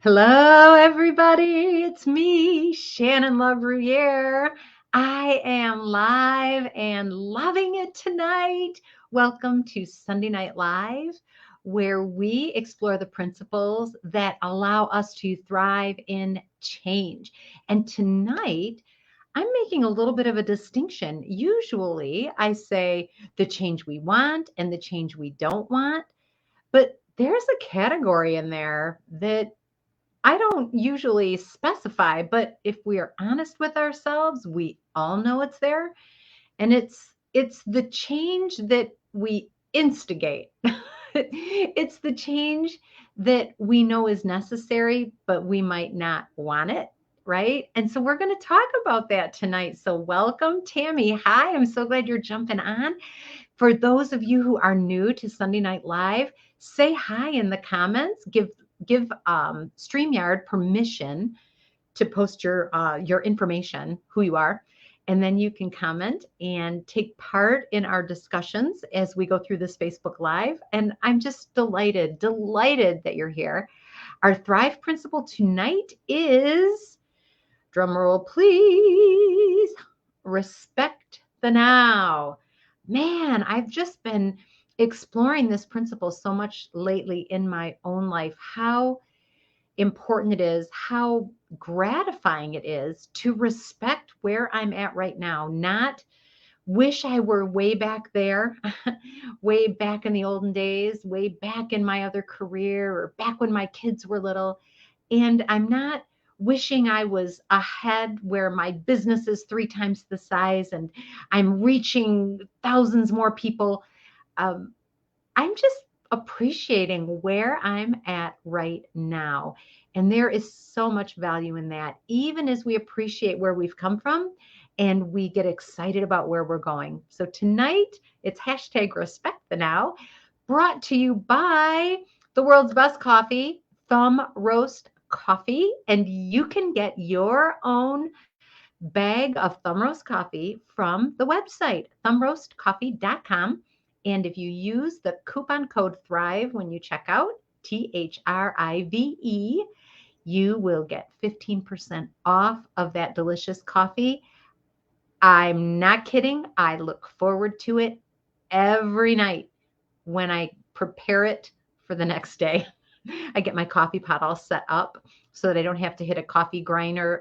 Hello, everybody. It's me, Shannon LaBruyere. I am live and loving it tonight. Welcome to Sunday Night Live, where we explore the principles that allow us to thrive in change. And tonight, I'm making a little bit of a distinction. Usually, I say the change we want and the change we don't want, but there's a category in there that I don't usually specify, but if we are honest with ourselves, we all know it's there. And it's the change that we instigate. It's the change that we know is necessary, but we might not want it, right? And so we're going to talk about that tonight. So welcome, Tammy. Hi, I'm so glad you're jumping on. For those of you who are new to Sunday Night Live, say hi in the comments. Give StreamYard permission to post your information, who you are, and then you can comment and take part in our discussions as we go through this Facebook Live. And I'm just delighted that you're here. Our Thrive principle tonight is, drumroll please, respect the now. Man, I've just been exploring this principle so much lately in my own life, how important it is, how gratifying it is to respect where I'm at right now, not wish I were way back there, way back in the olden days, way back in my other career, or back when my kids were little. And I'm not wishing I was ahead where my business is 3 times the size and I'm reaching thousands more people. Um, I'm just appreciating where I'm at right now. And there is so much value in that, even as we appreciate where we've come from and we get excited about where we're going. So tonight, it's hashtag respect the now, brought to you by the world's best coffee, Thumb Roast Coffee. And you can get your own bag of Thumb Roast coffee from the website, thumbroastcoffee.com. And if you use the coupon code THRIVE when you check out, THRIVE, you will get 15% off of that delicious coffee. I'm not kidding. I look forward to it every night when I prepare it for the next day. I get my coffee pot all set up so that I don't have to hit a coffee grinder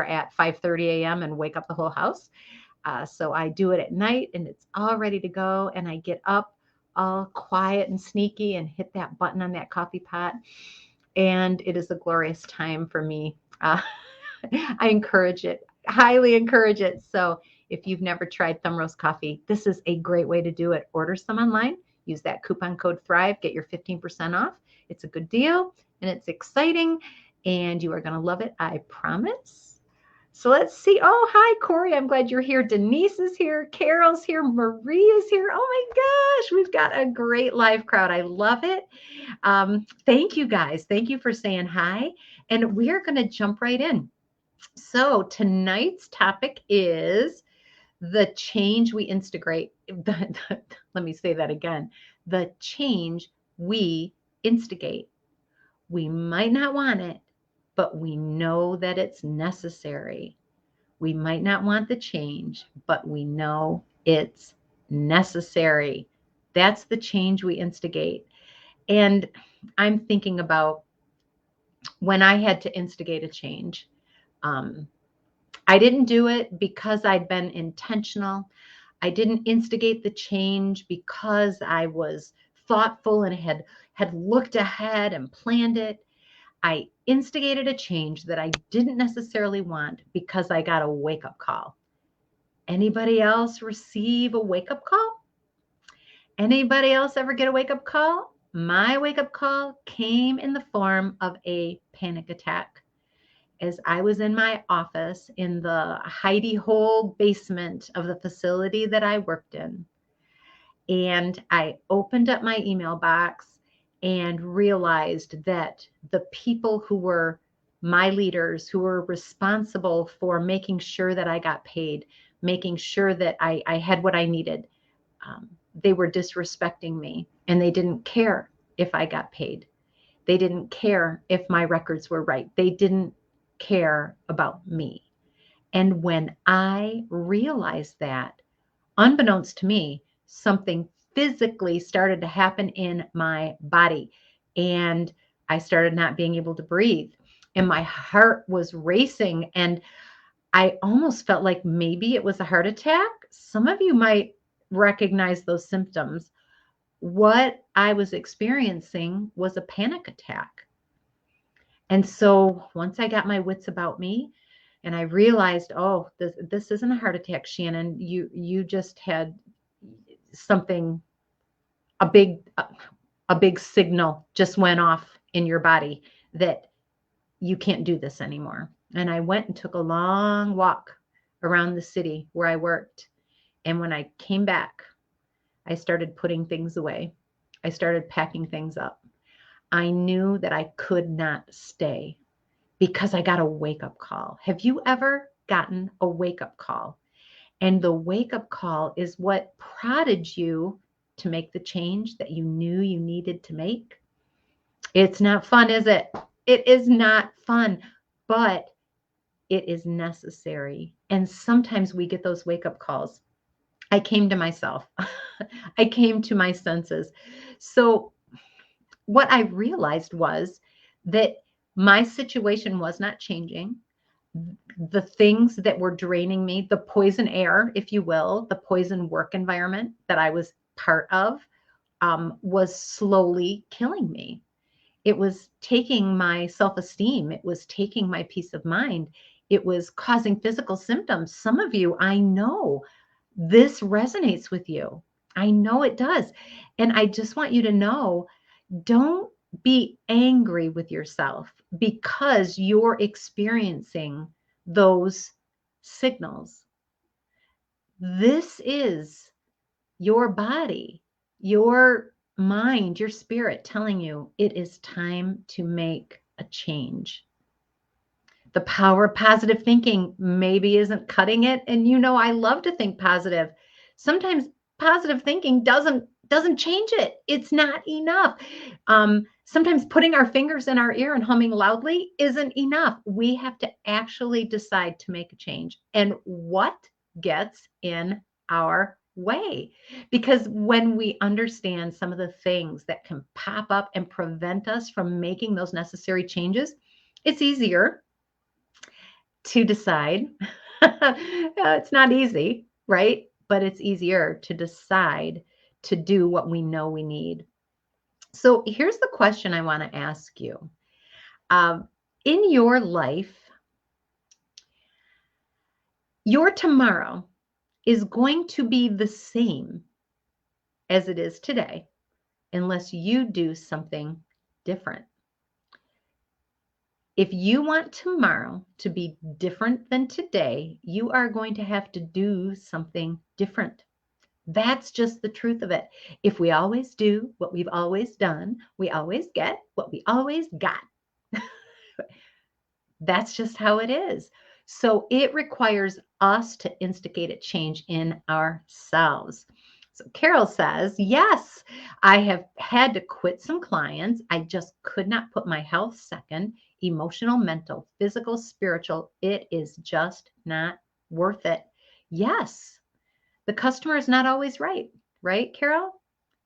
at 5:30 a.m. and wake up the whole house. So I do it at night and it's all ready to go. And I get up all quiet and sneaky and hit that button on that coffee pot. And it is a glorious time for me. I encourage it, highly encourage it. So if you've never tried Thumb Roast Coffee, this is a great way to do it. Order some online, use that coupon code THRIVE, get your 15% off. It's a good deal and it's exciting and you are going to love it. I promise. So let's see. Oh, hi, Corey. I'm glad you're here. Denise is here. Carol's here. Marie is here. Oh my gosh, we've got a great live crowd. I love it. Thank you guys. Thank you for saying hi. And we are going to jump right in. So tonight's topic is the change we instigate. Let me say that again. The change we instigate. We might not want it, but we know that it's necessary. We might not want the change, but we know it's necessary. That's the change we instigate. And I'm thinking about when I had to instigate a change. Um, I didn't do it because I'd been intentional. I didn't instigate the change because I was thoughtful and had looked ahead and planned it. I instigated a change that I didn't necessarily want because I got a wake-up call. Anybody else receive a wake-up call? Anybody else ever get a wake-up call? My wake-up call came in the form of a panic attack as I was in my office in the hidey hole basement of the facility that I worked in. And I opened up my email box and realized that the people who were my leaders, who were responsible for making sure that I got paid, making sure that I had what I needed, they were disrespecting me and they didn't care if I got paid. They didn't care if my records were right. They didn't care about me. And when I realized that, unbeknownst to me, something physically started to happen in my body. And I started not being able to breathe. And my heart was racing. And I almost felt like maybe it was a heart attack. Some of you might recognize those symptoms. What I was experiencing was a panic attack. And so once I got my wits about me and I realized, oh, this isn't a heart attack, Shannon. You just had something, a big a big signal just went off in your body that you can't do this anymore. And I went and took a long walk around the city where I worked. And when I came back, I started putting things away. I started packing things up. I knew that I could not stay because I got a wake up call. Have you ever gotten a wake up call? And the wake up call is what prodded you to make the change that you knew you needed to make. It's not fun, is it? It is not fun, but it is necessary. And sometimes we get those wake up calls. I came to myself. I came to my senses. So what I realized was that my situation was not changing. The things that were draining me, the poison air, if you will, the poison work environment that I was part of, was slowly killing me. It was taking my self-esteem. It was taking my peace of mind. It was causing physical symptoms. Some of you, I know this resonates with you. I know it does. And I just want you to know, don't be angry with yourself because you're experiencing those signals. This is your body, your mind, your spirit telling you it is time to make a change. The power of positive thinking maybe isn't cutting it. And I love to think positive. Sometimes positive thinking doesn't change it. It's not enough. Sometimes putting our fingers in our ear and humming loudly isn't enough. We have to actually decide to make a change. And what gets in our way? Because when we understand some of the things that can pop up and prevent us from making those necessary changes, it's easier to decide. It's not easy, right? But it's easier to decide to do what we know we need. So here's the question I want to ask you. In your life, your tomorrow is going to be the same as it is today, unless you do something different. If you want tomorrow to be different than today, you are going to have to do something different. That's just the truth of it. If we always do what we've always done, we always get what we always got. That's just how it is. So it requires us to instigate a change in ourselves. So Carol says, yes, I have had to quit some clients. I just could not put my health second, emotional, mental, physical, spiritual. It is just not worth it. Yes, the customer is not always right, Carol?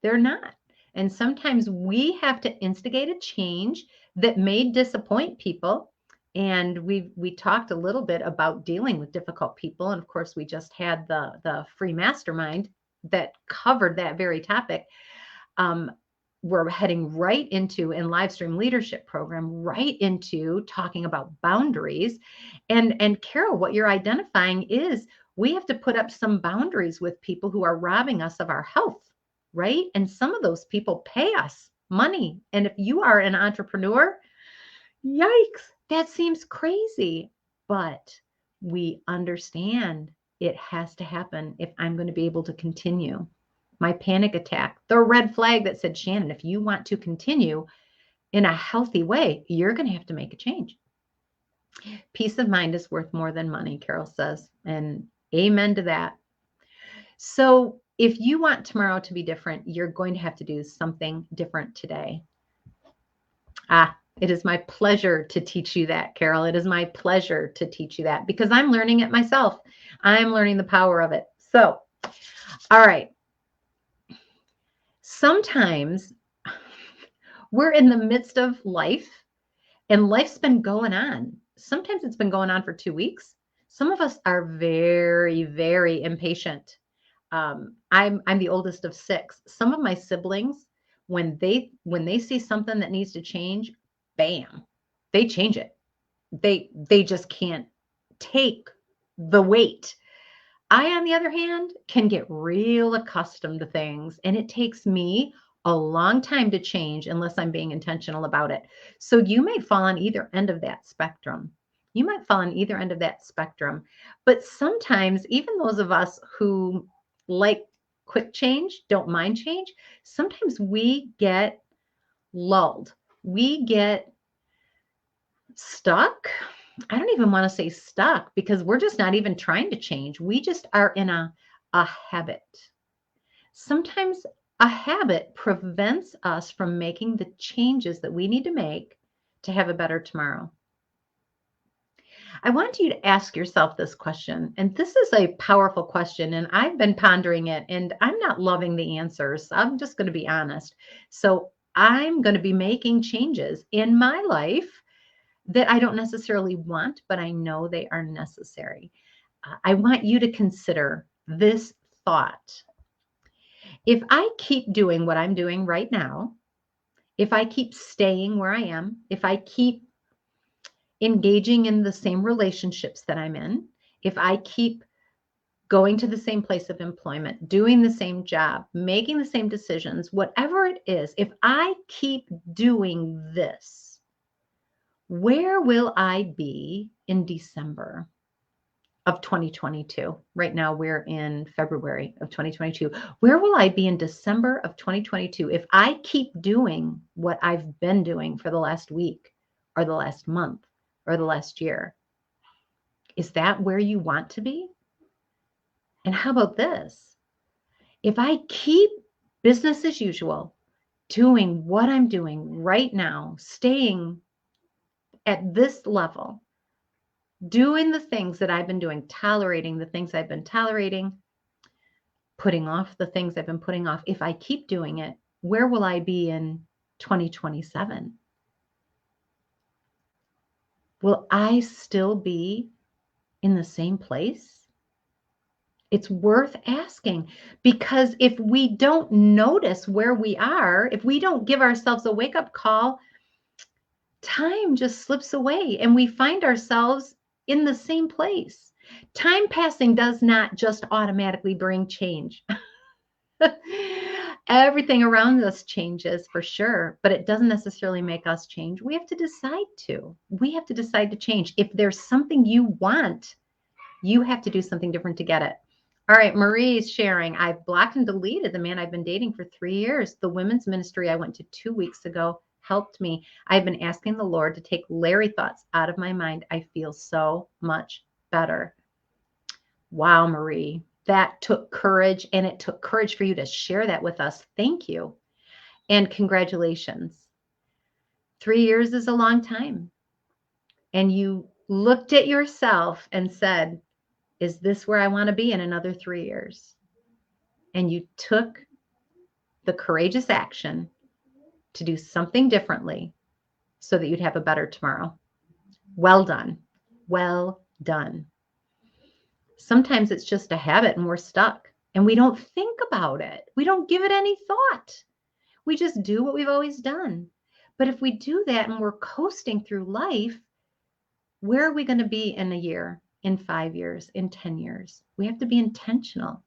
They're not. And sometimes we have to instigate a change that may disappoint people. And we talked a little bit about dealing with difficult people. And of course, we just had the free mastermind that covered that very topic. We're heading right into, in live stream leadership program, right into talking about boundaries. And Carol, what you're identifying is we have to put up some boundaries with people who are robbing us of our health, right? And some of those people pay us money. And if you are an entrepreneur, yikes, that seems crazy. But we understand it has to happen if I'm going to be able to continue. My panic attack, the red flag that said, Shannon, if you want to continue in a healthy way, you're going to have to make a change. Peace of mind is worth more than money, Carol says. And amen to that. So if you want tomorrow to be different, you're going to have to do something different today. It is my pleasure to teach you that, Carol. It is my pleasure to teach you that because I'm learning it myself. I'm learning the power of it. So, all right. Sometimes we're in the midst of life and life's been going on. Sometimes it's been going on for 2 weeks. Some of us are very, very impatient. I'm the oldest of six. Some of my siblings, when they see something that needs to change, bam, they change it. They just can't take the weight. I, on the other hand, can get real accustomed to things, and it takes me a long time to change unless I'm being intentional about it. So you may fall on either end of that spectrum. You might fall on either end of that spectrum. But sometimes, even those of us who like quick change, don't mind change, sometimes we get lulled. We get stuck. I don't even want to say stuck because we're just not even trying to change. We just are in a habit. Sometimes a habit prevents us from making the changes that we need to make to have a better tomorrow. I want you to ask yourself this question, and this is a powerful question, and I've been pondering it, and I'm not loving the answers. I'm just going to be honest. So I'm going to be making changes in my life that I don't necessarily want, but I know they are necessary. I want you to consider this thought. If I keep doing what I'm doing right now, if I keep staying where I am, if I keep engaging in the same relationships that I'm in, if I keep going to the same place of employment, doing the same job, making the same decisions, whatever it is, if I keep doing this, where will I be in December of 2022? Right now, we're in February of 2022. Where will I be in December of 2022 if I keep doing what I've been doing for the last week or the last month or the last year? Is that where you want to be? And how about this? If I keep business as usual, doing what I'm doing right now, staying at this level, doing the things that I've been doing, tolerating the things I've been tolerating, putting off the things I've been putting off. If I keep doing it, where will I be in 2027? Will I still be in the same place? It's worth asking because if we don't notice where we are, if we don't give ourselves a wake up call, time just slips away and we find ourselves in the same place. Time passing does not just automatically bring change. Everything around us changes for sure, but it doesn't necessarily make us change. We have to decide to. We have to decide to change. If there's something you want, you have to do something different to get it. All right, Marie's sharing. I've blocked and deleted the man I've been dating for 3 years. The women's ministry I went to 2 weeks ago helped me. I've been asking the Lord to take Larry thoughts out of my mind. I feel so much better. Wow, Marie, that took courage, and it took courage for you to share that with us. Thank you. And congratulations. 3 years is a long time. And you looked at yourself and said, is this where I want to be in another 3 years? And you took the courageous action to do something differently so that you'd have a better tomorrow. Well done. Well done. Sometimes it's just a habit and we're stuck and we don't think about it. We don't give it any thought. We just do what we've always done. But if we do that and we're coasting through life, where are we going to be in a year, in 5 years, in 10 years? We have to be intentional.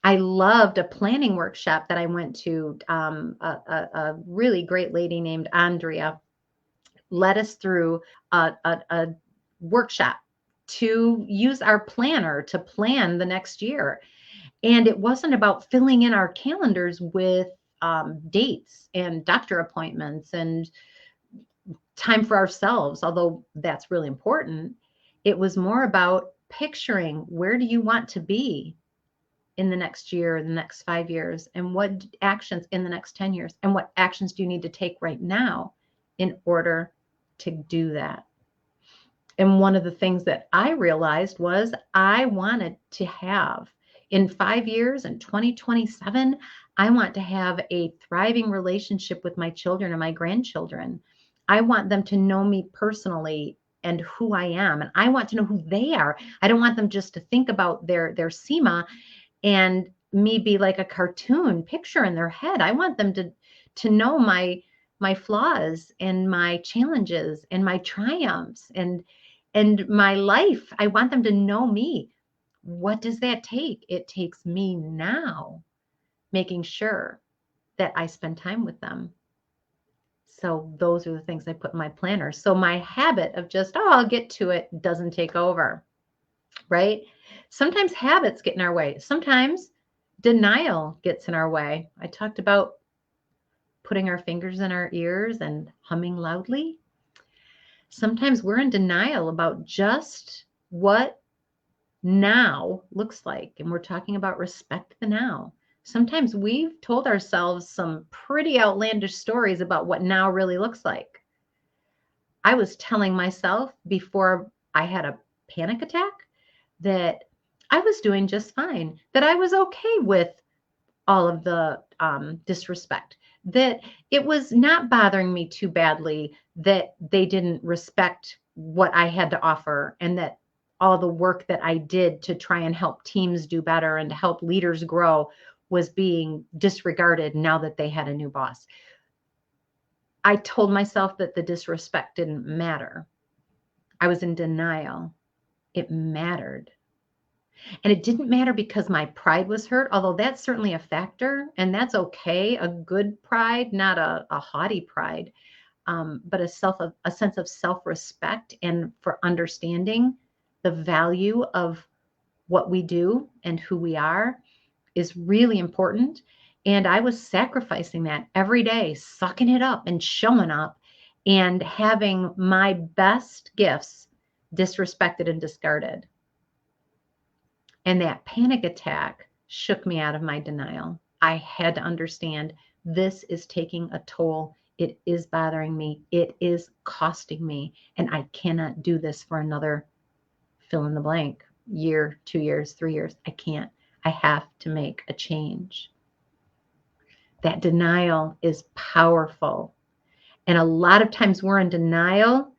I loved a planning workshop that I went to. A really great lady named Andrea led us through a workshop to use our planner to plan the next year. And it wasn't about filling in our calendars with dates and doctor appointments and time for ourselves, although that's really important. It was more about picturing where do you want to be in the next year, the next 5 years, and what actions in the next 10 years, and what actions do you need to take right now in order to do that. And one of the things that I realized was I wanted to have in 5 years, in 2027, I want to have a thriving relationship with my children and my grandchildren. I want them to know me personally and who I am. And I want to know who they are. I don't want them just to think about their SEMA and me be like a cartoon picture in their head. I want them to know my flaws and my challenges and my triumphs and my life. I want them to know me. What does that take? It takes me now making sure that I spend time with them. So those are the things I put in my planner. So my habit of just, oh, I'll get to it doesn't take over, right? Sometimes habits get in our way. Sometimes denial gets in our way. I talked about putting our fingers in our ears and humming loudly. Sometimes we're in denial about just what now looks like. And we're talking about respect the now. Sometimes we've told ourselves some pretty outlandish stories about what now really looks like. I was telling myself before I had a panic attack that I was doing just fine, that I was okay with all of the disrespect, that it was not bothering me too badly that they didn't respect what I had to offer, and that all the work that I did to try and help teams do better and to help leaders grow was being disregarded now that they had a new boss. I told myself that the disrespect didn't matter. I was in denial. It mattered. And it didn't matter because my pride was hurt, although that's certainly a factor, and that's okay. A good pride, not a haughty pride, but a sense of self-respect and for understanding the value of what we do and who we are is really important. And I was sacrificing that every day, sucking it up and showing up and having my best gifts disrespected and discarded. And that panic attack shook me out of my denial. I had to understand this is taking a toll. It is bothering me. It is costing me. And I cannot do this for another fill in the blank year, 2 years, 3 years. I can't. I have to make a change. That denial is powerful. And a lot of times we're in denial,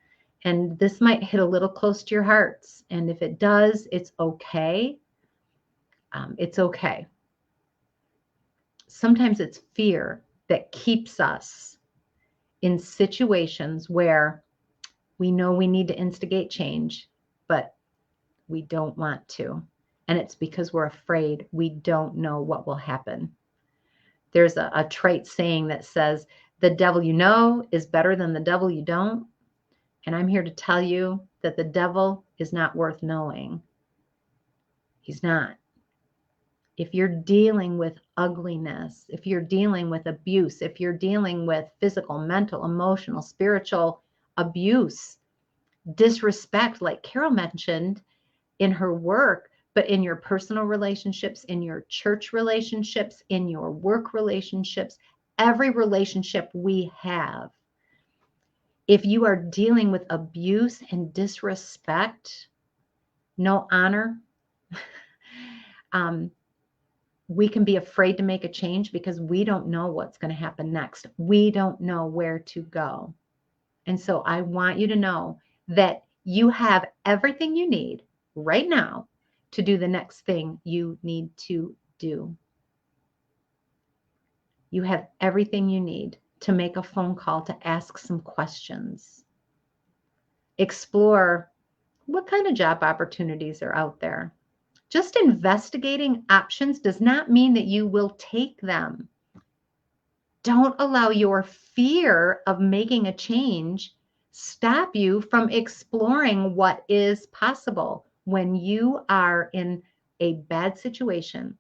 and this might hit a little close to your hearts. And if it does, it's okay. It's okay. Sometimes it's fear that keeps us in situations where we know we need to instigate change, but we don't want to. And it's because we're afraid. We don't know what will happen. There's a trite saying that says, the devil you know is better than the devil you don't. And I'm here to tell you that the devil is not worth knowing. He's not. If you're dealing with ugliness, if you're dealing with abuse, if you're dealing with physical, mental, emotional, spiritual abuse, disrespect, like Carol mentioned in her work, but in your personal relationships, in your church relationships, in your work relationships, every relationship we have, if you are dealing with abuse and disrespect, no honor, we can be afraid to make a change because we don't know what's going to happen next. We don't know where to go. And so I want you to know that you have everything you need right now to do the next thing you need to do. You have everything you need to make a phone call, to ask some questions. Explore what kind of job opportunities are out there. Just investigating options does not mean that you will take them. Don't allow your fear of making a change stop you from exploring what is possible. When you are in a bad situation,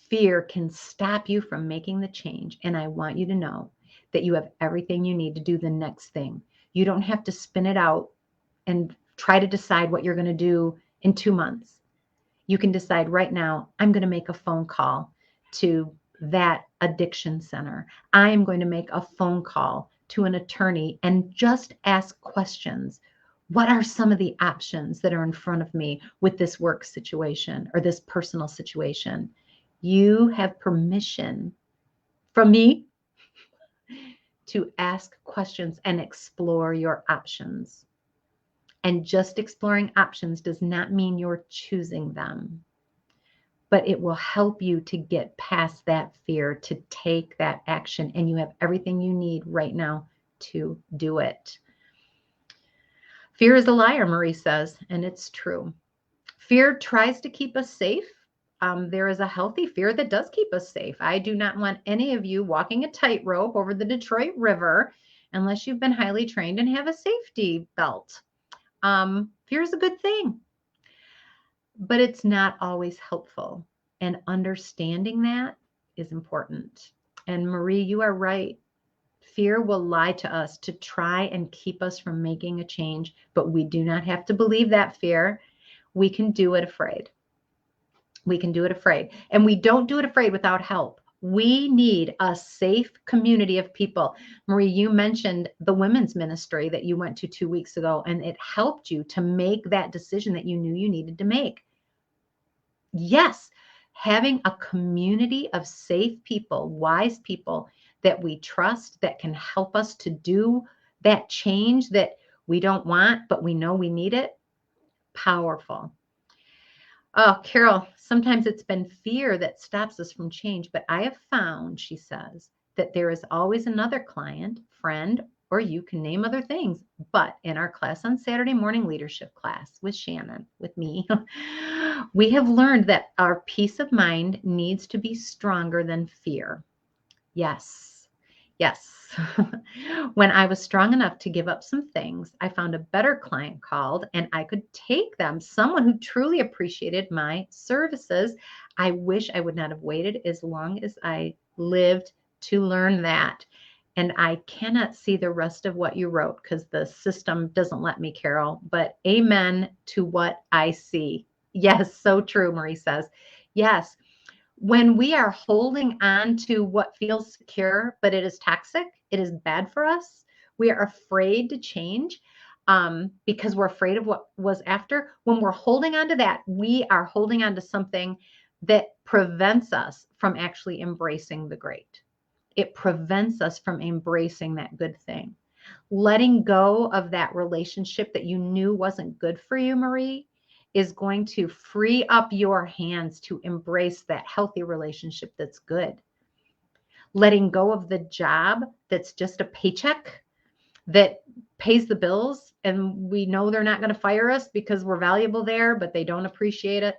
fear can stop you from making the change. And I want you to know that you have everything you need to do the next thing. You don't have to spin it out and try to decide what you're going to do in 2 months. You can decide right now, I'm going to make a phone call to that addiction center. I am going to make a phone call to an attorney and just ask questions. What are some of the options that are in front of me with this work situation or this personal situation? You have permission from me to ask questions and explore your options. And just exploring options does not mean you're choosing them, but it will help you to get past that fear, to take that action, and you have everything you need right now to do it. Fear is a liar, Marie says, and it's true. Fear tries to keep us safe. There is a healthy fear that does keep us safe. I do not want any of you walking a tightrope over the Detroit River unless you've been highly trained and have a safety belt. Fear is a good thing, but it's not always helpful. And understanding that is important. And Marie, you are right. Fear will lie to us to try and keep us from making a change, but we do not have to believe that fear. We can do it afraid. We can do it afraid. And we don't do it afraid without help. We need a safe community of people. Marie, you mentioned the women's ministry that you went to 2 weeks ago, and it helped you to make that decision that you knew you needed to make. Yes, having a community of safe people, wise people that we trust, that can help us to do that change that we don't want, but we know we need it. Powerful. Oh, Carol, sometimes it's been fear that stops us from change, but I have found, she says, that there is always another client, friend, or you can name other things. But in our class on Saturday morning leadership class with Shannon, with me, we have learned that our peace of mind needs to be stronger than fear. Yes, yes. When I was strong enough to give up some things, I found a better client called and I could take them, someone who truly appreciated my services. I wish I would not have waited as long as I lived to learn that. And I cannot see the rest of what you wrote because the system doesn't let me, Carol, but amen to what I see. Yes, so true, Marie says. Yes. When we are holding on to what feels secure, but it is toxic, it is bad for us, we are afraid to change because we're afraid of what was after. When we're holding on to that, we are holding on to something that prevents us from actually embracing the great. It prevents us from embracing that good thing. Letting go of that relationship that you knew wasn't good for you, Marie, is going to free up your hands to embrace that healthy relationship that's good. Letting go of the job that's just a paycheck that pays the bills and we know they're not going to fire us because we're valuable there, but they don't appreciate it.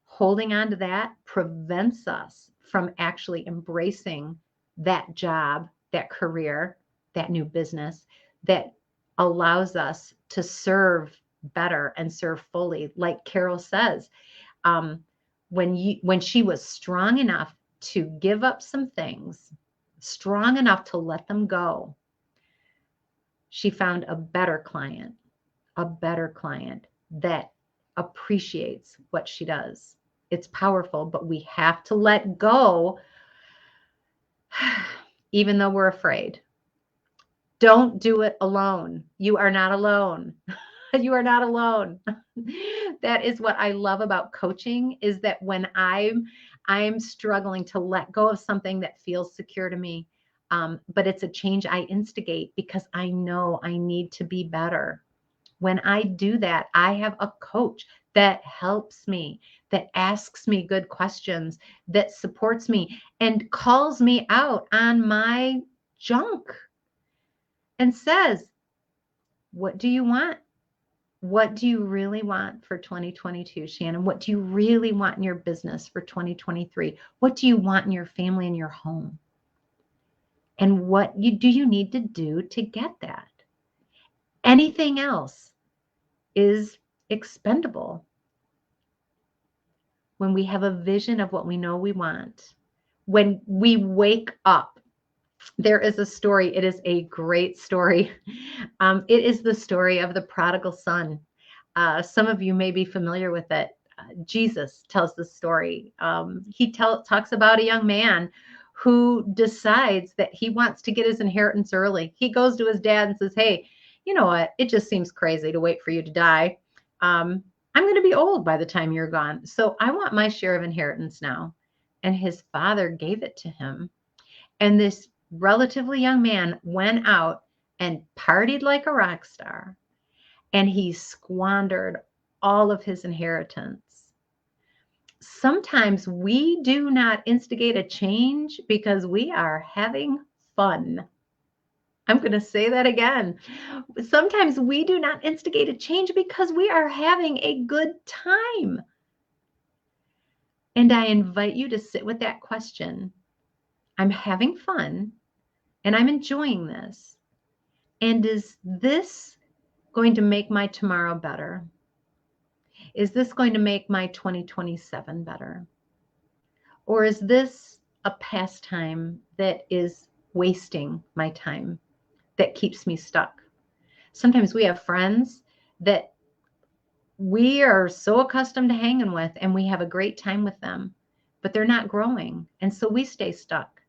Holding on to that prevents us from actually embracing that job, that career, that new business that allows us to serve better and serve fully. Like Carol says, when she was strong enough to give up some things, strong enough to let them go, she found a better client that appreciates what she does. It's powerful, but we have to let go even though we're afraid. Don't do it alone. You are not alone. You are not alone. That is what I love about coaching, is that when I'm struggling to let go of something that feels secure to me, but it's a change I instigate because I know I need to be better. When I do that, I have a coach that helps me, that asks me good questions, that supports me and calls me out on my junk and says, what do you want? What do you really want for 2022, Shannon? What do you really want in your business for 2023? What do you want in your family and your home? And what do you need to do to get that? Anything else is expendable. When we have a vision of what we know we want, when we wake up, there is a story. It is a great story. It is the story of the prodigal son. Some of you may be familiar with it. Jesus tells the story. He talks about a young man who decides that he wants to get his inheritance early. He goes to his dad and says, hey, you know what? It just seems crazy to wait for you to die. I'm going to be old by the time you're gone. So I want my share of inheritance now. And his father gave it to him. And this relatively young man went out and partied like a rock star. And he squandered all of his inheritance. Sometimes we do not instigate a change because we are having fun. I'm going to say that again. Sometimes we do not instigate a change because we are having a good time. And I invite you to sit with that question. I'm having fun and I'm enjoying this. And is this going to make my tomorrow better? Is this going to make my 2027 better? Or is this a pastime that is wasting my time, that keeps me stuck? Sometimes we have friends that we are so accustomed to hanging with and we have a great time with them, but they're not growing. And so we stay stuck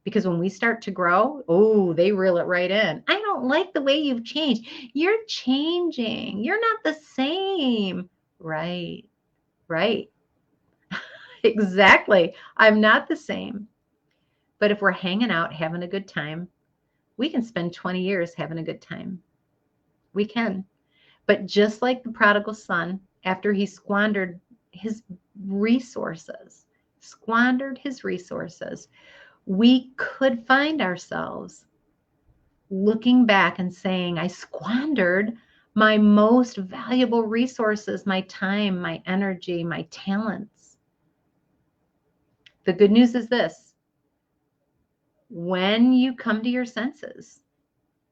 because when we start to grow, oh, they reel it right in. I don't like the way you've changed. You're changing. You're not the same. Right, right. Exactly. I'm not the same. But if we're hanging out, having a good time, we can spend 20 years having a good time. We can. But just like the prodigal son, after he squandered his resources, we could find ourselves looking back and saying, I squandered my most valuable resources, my time, my energy, my talents. The good news is this: when you come to your senses,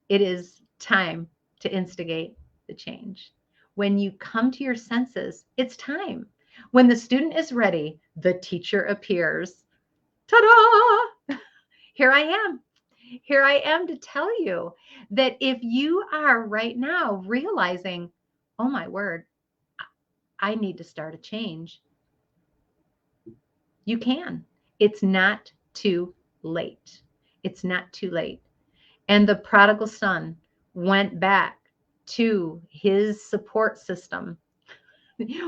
it is time to instigate the change. When you come to your senses, it's time. When the student is ready, the teacher appears. Ta-da! Here I am. Here I am to tell you that if you are right now realizing, oh my word, I need to start a change, you can. It's not too late. It's not too late. And the prodigal son went back to his support system,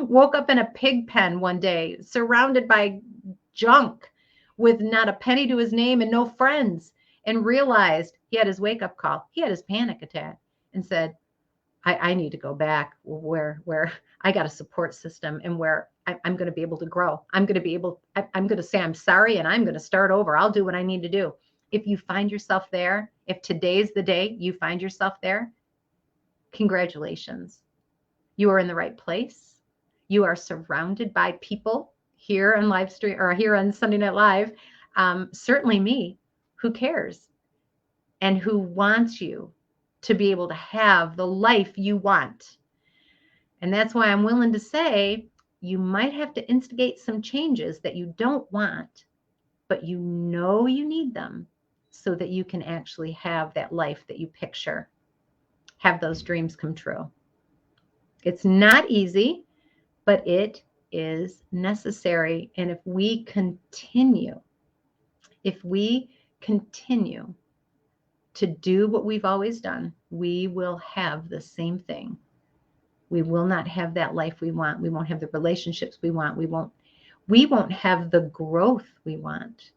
woke up in a pig pen one day, surrounded by junk with not a penny to his name and no friends, and realized he had his wake up call. He had his panic attack and said, I need to go back where I got a support system and where I'm going to be able to grow. I'm going to say I'm sorry and I'm going to start over. I'll do what I need to do. If you find yourself there, if today's the day you find yourself there, congratulations. You are in the right place. You are surrounded by people here on live stream or here on Sunday Night Live. Certainly me, who cares and who wants you to be able to have the life you want. And that's why I'm willing to say you might have to instigate some changes that you don't want, but you know you need them so that you can actually have that life that you picture, have those dreams come true. It's not easy, but it is necessary. And if we continue to do what we've always done, we will have the same thing. We will not have that life we want. We won't have the relationships we want. We won't have the growth we want.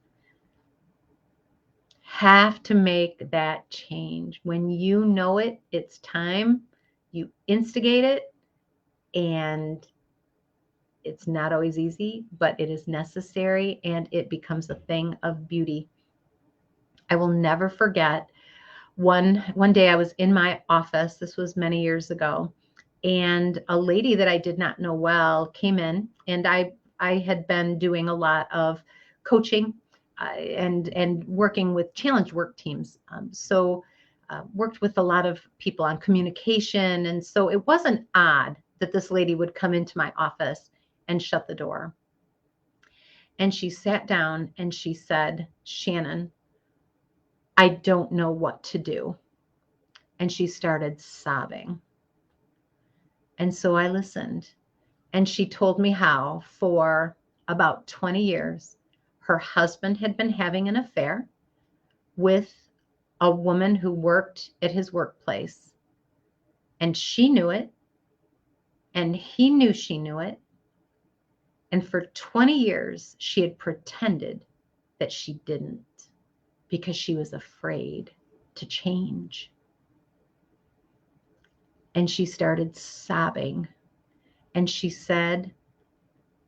Have to make that change. When you know it, it's time. You instigate it, and it's not always easy, but it is necessary, and it becomes a thing of beauty. I will never forget one day I was in my office. This was many years ago, and a lady that I did not know well came in, and I had been doing a lot of coaching and working with challenge work teams. Worked with a lot of people on communication, and so it wasn't odd that this lady would come into my office and shut the door. And she sat down and she said, Shannon, I don't know what to do. And she started sobbing. And so I listened. And she told me how for about 20 years, her husband had been having an affair with a woman who worked at his workplace. And she knew it. And he knew she knew it. And for 20 years, she had pretended that she didn't because she was afraid to change. And she started sobbing. And she said,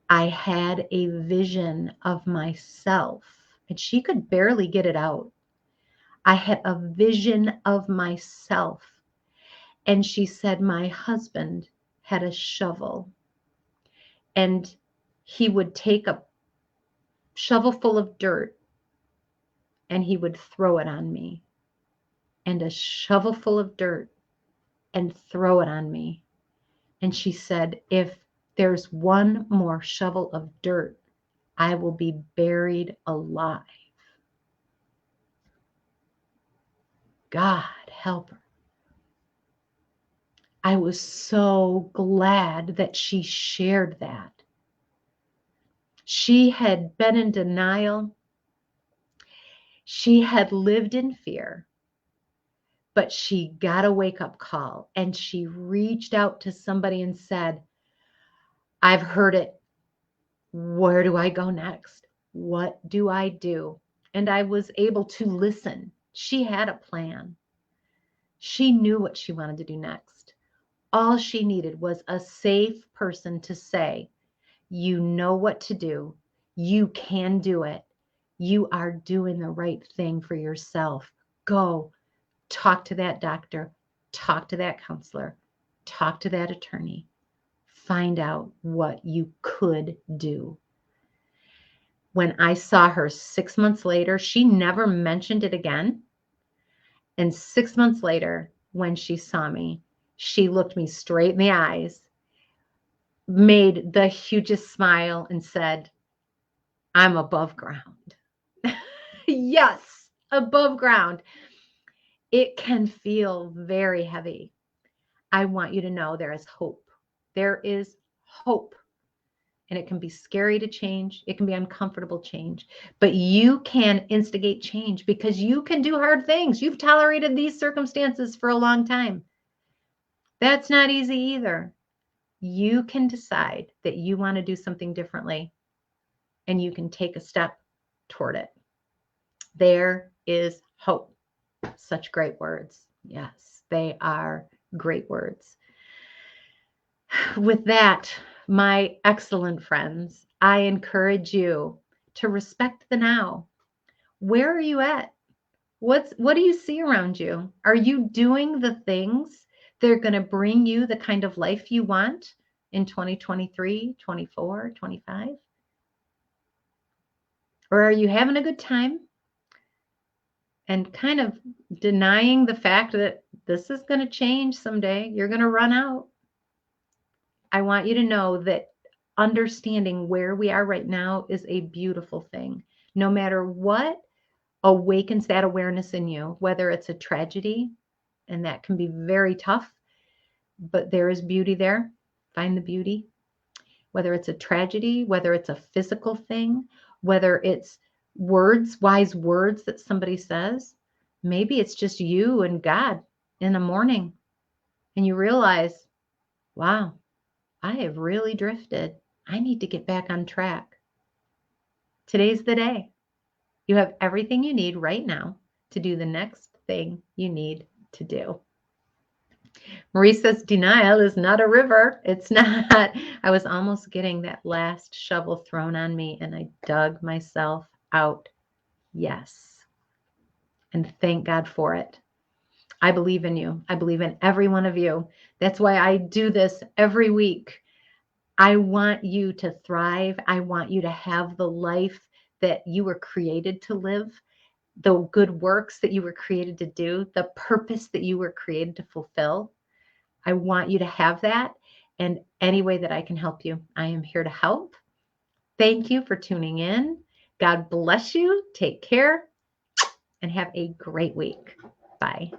I had a vision of myself. And she could barely get it out. I had a vision of myself. And she said, my husband had a shovel. And he would take a shovel full of dirt and he would throw it on me. And a shovel full of dirt and throw it on me. And she said, if there's one more shovel of dirt, I will be buried alive. God help her. I was so glad that she shared that. She had been in denial. She had lived in fear, but she got a wake-up call and she reached out to somebody and said, I've heard it. Where do I go next? What do I do? And I was able to listen. She had a plan. She knew what she wanted to do next. All she needed was a safe person to say, you know what to do. You can do it. You are doing the right thing for yourself. Go talk to that doctor, talk to that counselor, talk to that attorney. Find out what you could do. When I saw her 6 months later, she never mentioned it again. And 6 months later, when she saw me, she looked me straight in the eyes, made the hugest smile and said, I'm above ground. Yes, above ground. It can feel very heavy. I want you to know there is hope. There is hope. And it can be scary to change. It can be uncomfortable change. But you can instigate change because you can do hard things. You've tolerated these circumstances for a long time. That's not easy either. You can decide that you want to do something differently and you can take a step toward it. There is hope. Such great words. Yes, they are great words. With that, my excellent friends, I encourage you to respect the now. Where are you at? What do you see around you? Are you doing the things that are going to bring you the kind of life you want in 2023, 24, 25? Or are you having a good time and kind of denying the fact that this is going to change someday? You're going to run out. I want you to know that understanding where we are right now is a beautiful thing. No matter what awakens that awareness in you, whether it's a tragedy, and that can be very tough, but there is beauty there. Find the beauty. Whether it's a tragedy, whether it's a physical thing, whether it's words, wise words that somebody says, maybe it's just you and God in the morning, and you realize, wow, I have really drifted. I need to get back on track. Today's the day. You have everything you need right now to do the next thing you need to do. Marie says, denial is not a river. It's not. I was almost getting that last shovel thrown on me and I dug myself out. Yes. And thank God for it. I believe in you. I believe in every one of you. That's why I do this every week. I want you to thrive. I want you to have the life that you were created to live, the good works that you were created to do, the purpose that you were created to fulfill. I want you to have that. And any way that I can help you, I am here to help. Thank you for tuning in. God bless you. Take care and have a great week. Bye.